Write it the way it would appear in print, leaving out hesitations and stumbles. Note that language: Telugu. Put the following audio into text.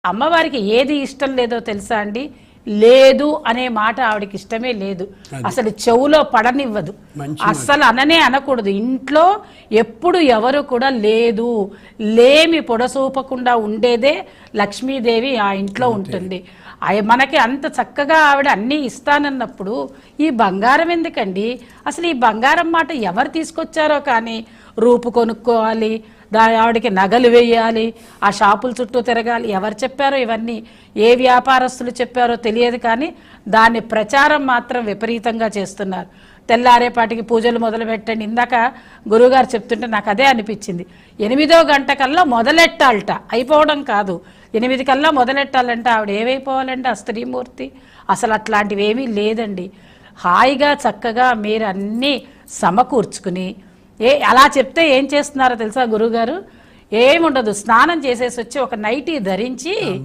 అమ్మవారికి ఏది ఇష్టం లేదో తెలుసా అండి? లేదు అనే మాట ఆవిడకి ఇష్టమే లేదు. అసలు చెవులో పడనివ్వదు, అస్సలు అననే అనకూడదు. ఇంట్లో ఎప్పుడు ఎవరు కూడా లేదు లేమి పొడసూపకుండా ఉండేదే లక్ష్మీదేవి ఆ ఇంట్లో ఉంటుంది. మనకి అంత చక్కగా ఆవిడ అన్నీ ఇస్తానన్నప్పుడు ఈ బంగారం ఎందుకండి? అసలు ఈ బంగారం మాట ఎవరు తీసుకొచ్చారో కానీ రూపు కొనుక్కోవాలి, ఆవిడకి నగలు వేయాలి, ఆ షాపుల చుట్టూ తిరగాలి, ఎవరు చెప్పారో ఇవన్నీ, ఏ వ్యాపారస్తులు చెప్పారో తెలియదు కానీ దాన్ని ప్రచారం మాత్రం విపరీతంగా చేస్తున్నారు. తెల్లారేపాటికి పూజలు మొదలు పెట్టండి. ఇందాక గురువుగారు చెప్తుంటే నాకు అదే అనిపించింది. 8వ గంట కల్లా మొదలెట్టాలట, అయిపోవడం కాదు. 8 కల్లా మొదలెట్టాలంటే ఆవిడ ఏమైపోవాలంటే ఆ స్త్రీమూర్తి. అసలు అట్లాంటివి ఏమీ లేదండి. హాయిగా చక్కగా మీరు అన్నీ సమకూర్చుకుని అలా చెప్తే ఏం చేస్తున్నారో తెలుసా గురువుగారు? ఏముండదు, స్నానం చేసేసి వచ్చి ఒక నైటీ ధరించి